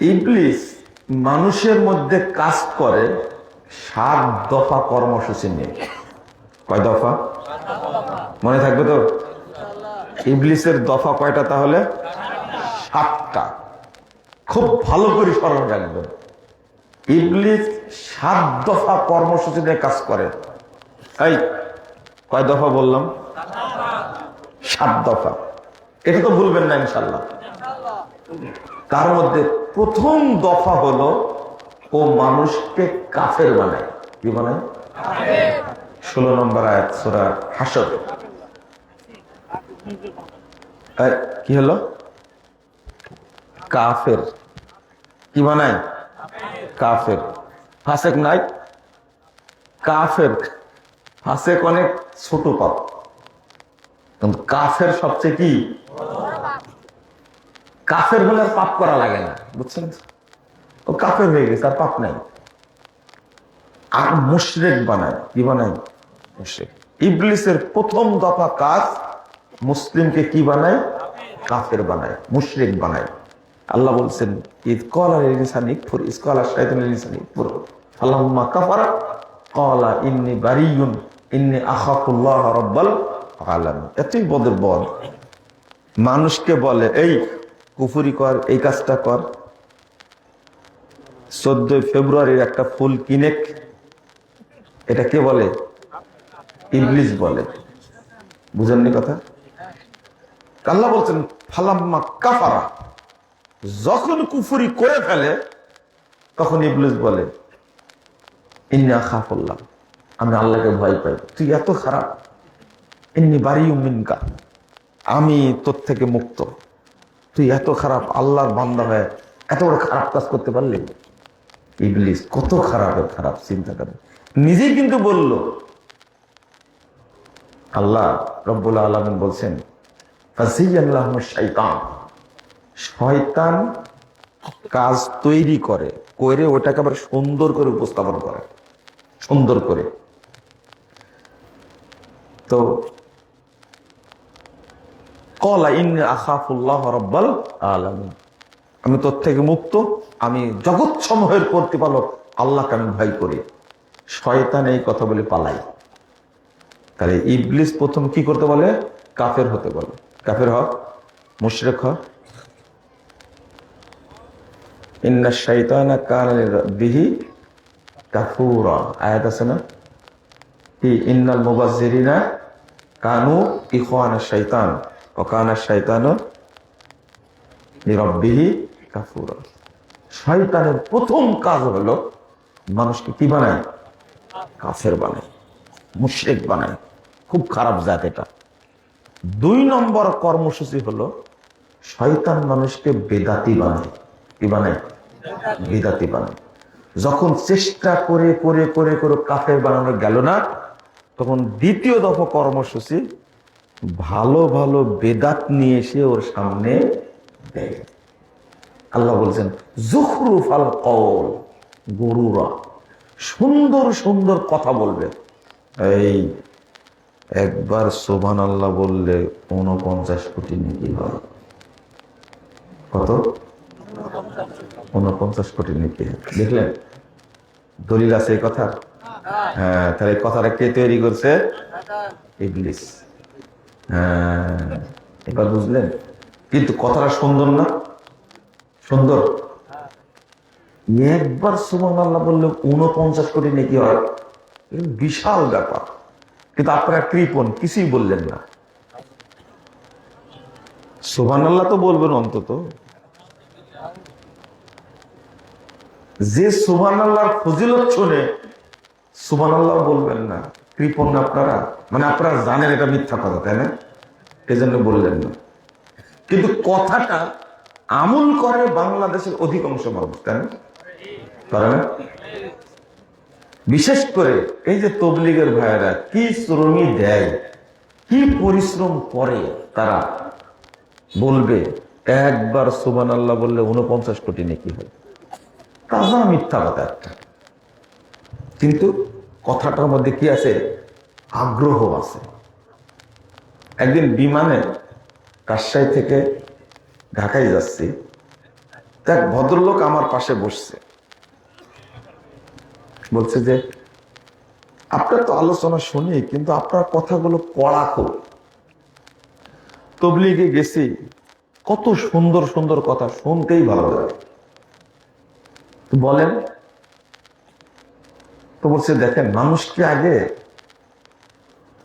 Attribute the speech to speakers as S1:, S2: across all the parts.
S1: ইবলিস মানুষের মধ্যে কাজ করে 7 দফা কর্মসূচি নিয়ে। কয় দফা মনে থাকবে তো? ইবলিসের দফা কয়টা তাহলে? 7টা। খুব ভালো করে স্মরণ রাখবেন। ইবলিস 7 দফা কর্মসূচি নিয়ে কাজ করে। এই কয় দফা বললাম? 7 দফা। এটা তো ভুলবেন না ইনশাল্লাহ। তার মধ্যে প্রথম দফা হলো ও মানুষকে কাফের বানায়। কি বানায়? 16 নম্বর আয়াত সূরা হাশর। কি হলো? কাফের। কি বানায়? কাফের। ফাসেক নাই, কাফের। ফাসেক অনেক ছোট পাপ, কিন্তু কাফের সবচেয়ে কি? কাফের হলে আর পাপ করা লাগে না, বুঝছেন? ও কাফের হয়ে গেছে, আর পাপ নাই। আর মুশরিক বানায়। কি বানায়? মুশরিক। ইবলিসের প্রথম দফা কাজ মুসলিমকে কি বানায়? কাফের বানায়, মুশরিক বানায়। আল্লাহ বলছেন ইদ ক্বালা লিল ইনসানি ইকফুর ইজ ক্বালা শাইতানু লিল ইনসানি ইকফুর ফালাম্মা কাফারা ক্বালা ইন্নী বারিয়ুন ইন্নী আখাফুল্লাহ রাব্বাল আলামিন। এতই বদের বদ। মানুষকে বলে এই কুফরি কর, এই কাজটা কর। 14 ফেব্রুয়ারির একটা ফুল কিনে, এটা কে বলে? ইবলিস বলে। বুঝেননি কথা? আল্লাহ বলছেন ফালাম্মা কাফারা, যখন কুফরি করে ফেলে তখন ইবলিস বলে ইন্নী আখাফুল্লাহ, আমি আল্লাহকে ভয় পাই। তুই এত খারাপ, ইন্নী বারিয়ুম মিনকা, আমি তোর থেকে মুক্ত। তুই এত খারাপ, আল্লাহর বান্দা হয়ে এত বড় খারাপ কাজ করতে পারলি? ইবলিস কত খারাপের খারাপ, চিন্তা করে। নিজেই কিন্তু বলল। আল্লাহ রব্বুল আলামিন বলছেন শয়তান কাজ তৈরি করে, করে ওটাকে আবার সুন্দর করে উপস্থাপন করে, সুন্দর করে। তো ক্বালা ইন্নী আখাফুল্লাহ রাব্বাল আলামিন, আমি তোর থেকে মুক্ত, আমি জগৎ সমূহের প্রতিপালক আল্লাহকে আমি ভয় করি। শয়তান এই কথা বলে পালাই। তাহলে ইবলিস প্রথম কি করতে বলে? কাফের হতে বলে। কাফের হ, মুশরিক হ। ইন্নাশ শাইতানা কানা লিরাব্বিহি কাফুরা, আয়াত আছে না? কি ইন্নাল মুবাজ্জিরিনা কানু ইখওয়ানাশ শাইতান ওয়া কানাশ শাইতানু লিরাব্বিহি কাফুরা। শয়তানের প্রথম কাজ হলো মানুষকে কি বানায়? কাফের বানায়, মুশরিক বানায়। খুব খারাপ জাত এটা। 2 নম্বর কর্মসূচি হলো শয়তান মানুষকে বেদাতি বানায়। কি বানায়? বেদাতি বানায়। যখন চেষ্টা করে করে করে করে কাফের বানানো গেল না, তখন দ্বিতীয় দফা কর্মসূচি ভালো ভালো বেদাত নিয়ে এসে ওর সামনে দেয়। আল্লাহ বলছেন যুখরুফাল কওল গুরুরা, সুন্দর সুন্দর কথা বলবে। এই একবার সুবহানাল্লাহ বললে 49 কোটি নেকি হয়। কত? 49 কোটি নেকি। দেখলেন দলিল আছে এই কথা? হ্যাঁ, তাহলে এই কথাটা কে তৈরি করছে? ইবলিস। হ্যাঁ, এবার বুঝলেন? কিন্তু কথাটা সুন্দর না? সুন্দর। একবার সুবহানাল্লাহ বললে 49 কোটি নেকি হয়, বিশাল ব্যাপার। কিন্তু আপনারা কৃপণ, কিছুই বললেন না। সুবহানাল্লাহ তো বলবেন অন্তত। যে সুবহানাল্লাহর ফজিলত শুনে সুবহানাল্লাহ বলবেন না, কৃপণ আপনারা। মানে আপনারা জানেন এটা মিথ্যা কথা, তাই না? এজন্য বললেন না। কিন্তু কথাটা আমল করে বাংলাদেশের অধিকাংশ মানুষ, তাই না? পারে না? বিশেষ করে এই যে তবলিগের ভাইয়েরা কি শ্রমই দেয়, কি পরিশ্রম করে, তারা বলবে একবার সুবহানাল্লাহ বললে 49 কোটি নেকি হয়। তাজা মিথ্যা কথা একটা। কিন্তু কথাটার মধ্যে কি আছে? আগ্রহ আছে। একদিন বিমানে রাজশাহী থেকে ঢাকায় যাচ্ছি, এক ভদ্রলোক আমার পাশে বসছে, বলছে যে আপনার তো আলোচনা শুনি, কিন্তু আপনার কথাগুলো কড়া খুব। তবলিগে গেছি, কত সুন্দর সুন্দর কথা, শুনতেই ভালো লাগে। তো বলেন, তো বলছে দেখেন, মানুষকে আগে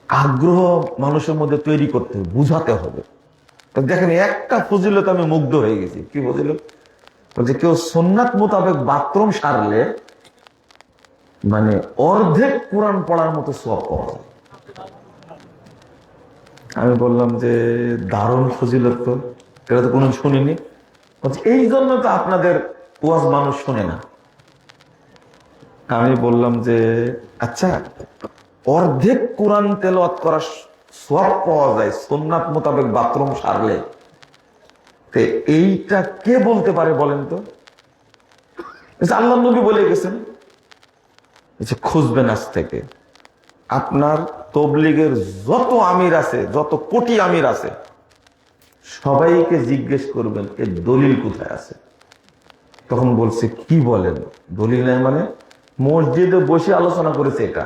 S1: আগ্রহ মানুষের মধ্যে তৈরি করতে হবে, বুঝাতে হবে। তো দেখেন, একটা ফজিলত আমি মুগ্ধ হয়ে গেছি। কি ফজিলত? বলছে কেউ সুন্নাত মোতাবেক বাথরুম সারলে মানে অর্ধেক কোরআন পড়ার মতো সওয়াব পাওয়া যায়। আমি বললাম যে দারুণ ফজিলত, তো এটা তো কোনো শুনিনি। বলছে এই জন্য তো আপনাদের ওয়াজ মানুষ শোনে না। আমি বললাম যে আচ্ছা, অর্ধেক কোরআন তেলাওয়াত করার সওয়াব পাওয়া যায় সুন্নাত মোতাবেক বাথরুম সারলে, তো এইটা কে বলতে পারে বলেন তো? আল্লাহ নবী বলে গেছেন, খুঁজবেন আজ থেকে আপনার তবলিগের যত আমির আছে, যত কোটি আমির আছে, সবাইকে জিজ্ঞেস করবেন এর দলিল কোথায় আছে। তখন বলছে কি বলেন, দলিল নাই মানে? মসজিদে বসে আলোচনা করেছে এটা।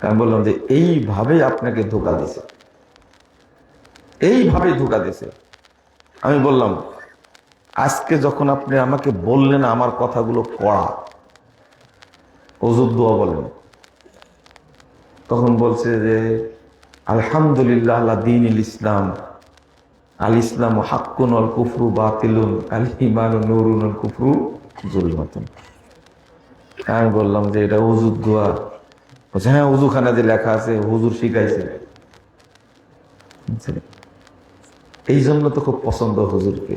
S1: আমি বললাম যে এইভাবে আপনাকে ধোঁকা দিছে, এইভাবে ধোঁকা দিছে। আমি বললাম আজকে যখন আপনি আমাকে বললেন আমার কথাগুলো কড়া, ওযুর দোয়া বলেন। তখন বলছে যে আলহামদুলিল্লাহ আলা দীনিল ইসলাম, আল ইসলাম হাক্কুন আল কুফরু বাতিলুন, আল ঈমানু নূরুন আল কুফরু যুলমাতুন। আমি বললাম যে এটা ওযুর দোয়া। বলছে হ্যাঁ, ওযুখানা যে লেখা আছে, হুজুর শিখাইছে। এই জন্য তো খুব পছন্দ হুজুরকে।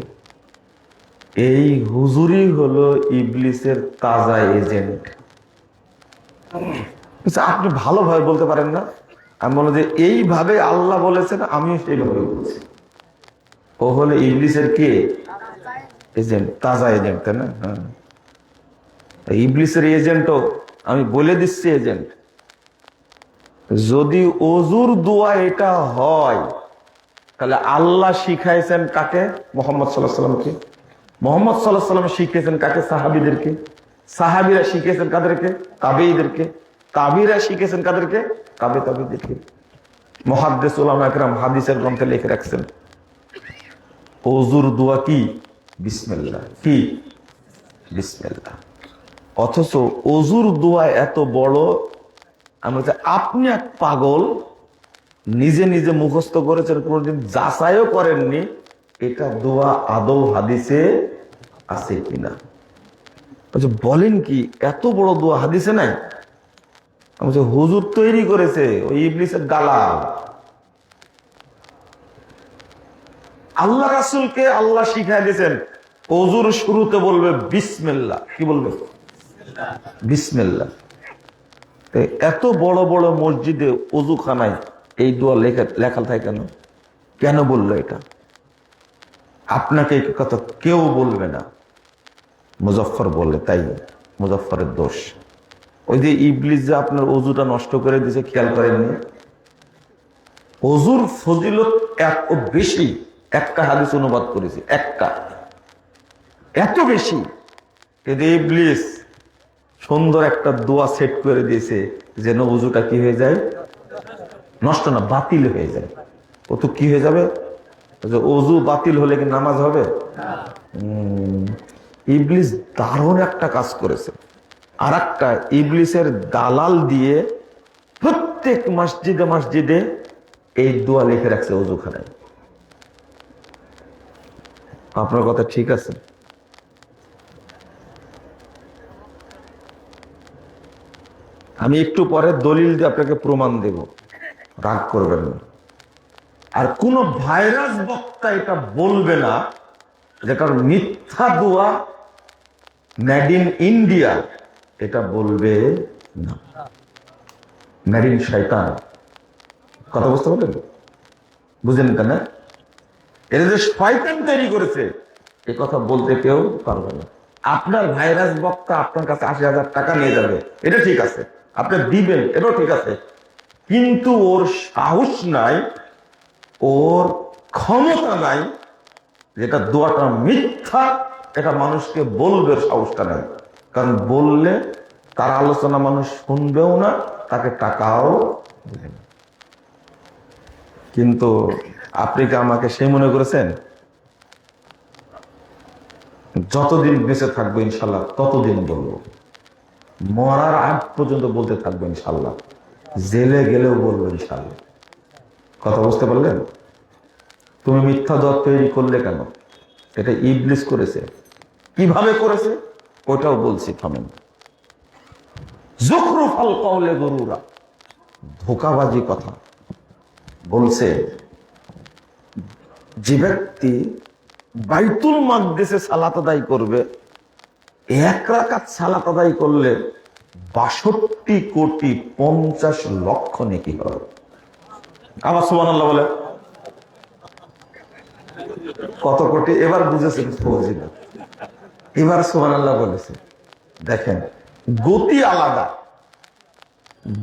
S1: এই হুজুরই হলো ইবলিসের তাজা এজেন্ট। আপনি ভালোভাবে বলতে পারেন না? আমি বললাম যে এইভাবে আল্লাহ বলেছেন, আমিও সেইভাবে বলছি। ও হলো ইবলিসের কে? এজেন্ট, তাজা এজেন্ট, তাই না? হ্যাঁ, ইবলিসের এজেন্টও আমি বলে দিচ্ছি এজেন্ট। যদি ওযুর দোয়া এটা হয়, তাহলে আল্লাহ শিখাইছেন কাকে? মুহাম্মদ সাল্লাল্লাহু আলাইহি ওয়াসাল্লামকে। মুহাম্মদ সাল্লাল্লাহু আলাইহি ওয়াসাল্লাম শিখিয়েছেন কাকে? সাহাবীদেরকে। সাহাবীরা শিখিয়েছেন কাদেরকে? তাবেঈদেরকে। তাবেঈরা শিখিয়েছেন কাদেরকে? তাবেঈদেরকে। মুহাদ্দিস উলামা একরাম হাদিসের গ্রন্থে লিখে রাখছেন ওযুর দোয়া কি? বিসমিল্লাহ। কি? বিসমিল্লাহ। অথচ ওযুর দোয়া এত বড়, আমরা আপনি এক পাগল, নিজে নিজে মুখস্থ করেছেন, কোনদিন যাচাইও করেননি এটা দোয়া আদৌ হাদিসে আছে কিনা। বলেন কি, এত বড় দোয়া হাদিসে নাই? হুজুর তৈরি করেছে, ওই ইবলিসের দালাল। আল্লাহ রাসূলকে আল্লাহ শিখাই দিয়েছেন ওযুর শুরুতে বলবে বিসমিল্লাহ। কি বলবে? বিসমিল্লাহ। এত বড় বড় মসজিদে ওযুখানায় এই দোয়া লেখা থাকে কেন? কেন বললো এটা? আপনাকে এই কথা কেউ বলবে না, মুজাফফর বলে, তাই মুজাফফরের দোষ। ওই যে ইবলিস যে আপনার ওযুটা নষ্ট করে দিয়েছে, খেয়াল করেননি? ওযুর ফজিলত এত বেশি, একটা হাদিস অনুবাদ করেছি, একটা, এত বেশি। ইবলিস সুন্দর একটা দোয়া সেট করে দিয়েছে যেন ওযুটা কি হয়ে যায়? নষ্ট না, বাতিল হয়ে যায়। ও তো কি হয়ে যাবে? ওযু বাতিল হলে কি নামাজ হবে? ইবলিস দারুণ একটা কাজ করেছে। আর একটা, ইবলিসের দালাল দিয়ে প্রত্যেক মসজিদে মসজিদে এই দোয়া লিখে রাখছে ওযুখানায়। আপনার কথা ঠিক আছে? আমি একটু পরে দলিল দিয়ে আপনাকে প্রমাণ দেব, রাগ করবেন না। আর কোন ভাইরাস বক্তা এটা বলবে না যে কারণ মিথ্যা দোয়া মেড ইন ইন্ডিয়া, এটা বলবে না। মেড ইন শয়তান, কথা বুঝতে পারলেন? বুঝেন তা না? এটা যে শয়তান তৈরি করেছে, এ কথা বলতে কেউ পারবে না। আপনার ভাইরাস বক্তা আপনার কাছে ৮০,০০০ টাকা নিয়ে যাবে, এটা ঠিক আছে, আপনি দিবেন, এটাও ঠিক আছে, কিন্তু ওর সাহস নাই, ওর ক্ষমতা নাই যেটা দোয়াটা মিথ্যা, এটা মানুষকে বলবে সাহসটা নেই। কারণ বললে তার আলোচনা মানুষ শুনবেও না, তাকে টাকাও দেবে না। কিন্তু আপনি কি আমাকে সেই মনে করেছেন? যতদিন বেঁচে থাকবো ইনশাল্লাহ ততদিন বলবো, মরার আগ পর্যন্ত বলতে থাকবো ইনশাল্লাহ, জেলে গেলেও বলবো ইনশাল্লাহ। কথা বুঝতে পারলেন? তুমি মিথ্যা দোয়া তৈরি করলে কেন? এটা ইবলিস করেছে। কিভাবে করেছে ওটাও বলছি, থামেন। যুখরুফাল কওলে গুরুরা, ধোঁকাবাজি কথা বলছে। যে ব্যক্তি বাইতুল মাকদিসে সালাত আদায় করবে, এক রাকাত সালাত আদায় করলে 62,50,00,000 নেকি হবে। আবার সুবহানাল্লাহ বলে। কত কোটি এবার বুঝেছেন? এবার সুবহানাল্লাহ বলেছে। দেখেন গতি আলাদা।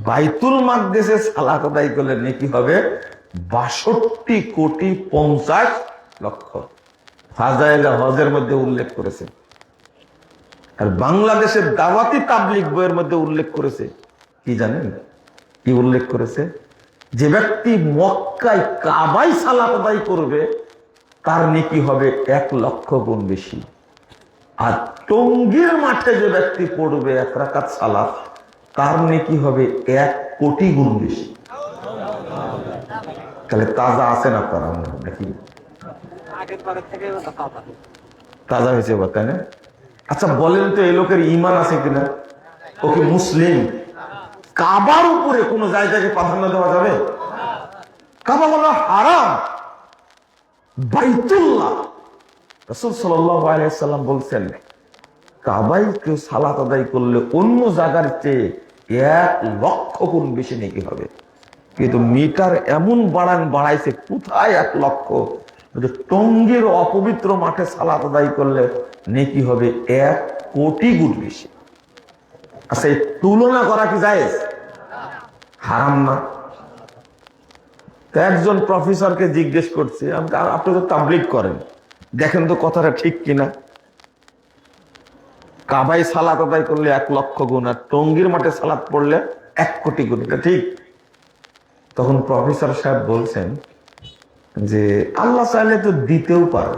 S1: বাইতুল মাকদিসে সালাত আদায় করলে নেকি হবে 62,50,00,000। ফাজাইলে হজের মধ্যে উল্লেখ করেছে। আর বাংলাদেশের দাওয়াতি তাবলিগ বইয়ের মধ্যে উল্লেখ করেছে কি জানেন? কি উল্লেখ করেছে? যে ব্যক্তি মক্কায় কাবায় সালাত আদায় করবে তার নেকি হবে 1,00,000 গুণ বেশি। আর টঙ্গীর মাঠে যে ব্যক্তি পড়বে 1 রাকাত সালাত, তার নেকি হবে 1,00,00,000 গুণ বেশি। তাহলে তাজা আছেন আপনারা নাকি? তাজা হয়েছে তাই না? আচ্ছা বলেন তো, এই লোকের ইমান আছে কিনা? ওকে মুসলিম? কাবার উপরে কোন জায়গাকে প্রাধান্য দেওয়া যাবে? কাবা হলো হারাম, বাইতুল্লাহ। রাসূল সাল্লাল্লাহু আলাইহি সাল্লাম বলছেন, কাবায় কেউ সালাত আদায় করলে অন্য জায়গার চেয়ে 1,00,000 গুণ বেশি নেকি হবে। কিন্তু মিটার এমন বাড়াইছে, কোথায় 1,00,000? টঙ্গীর অপবিত্র মাঠে সালাত আদায় করলে নেকি হবে 1,00,00,000 গুণ বেশি। আচ্ছা এই তুলনা করা কি জায়েজ? হারাম না? একজন প্রফেসরকে জিজ্ঞেস করছে, আপনি তো তাবলীগ করেন, দেখেন তো কথাটা ঠিক কিনা। কাবায় সালাত আদায় করলে 1,00,000 গুণ, আর টঙ্গীর মাঠে সালাত পড়লে 1,00,00,000 গুণ, এটা ঠিক? তখন প্রফেসর সাহেব বলছেন যে আল্লাহ চাইলে তো দিতেও পারে।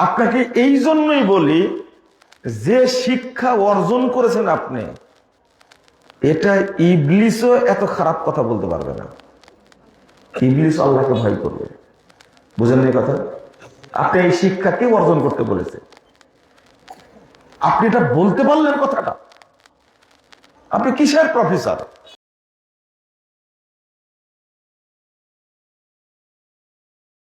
S1: আপনাকে এই জন্যই বলি, যে শিক্ষা অর্জন করেছেন আপনি, এটা ইবলিসও এত খারাপ কথা বলতে পারবে না। ইবলিস আল্লাহকে ভয় করবে। বুঝেন না কথা? আপনি এই শিক্ষা কে অর্জন করতে বলেছে? আপনি এটা বলতে পারলেন কথাটা? আপনি কিসের প্রফেসর?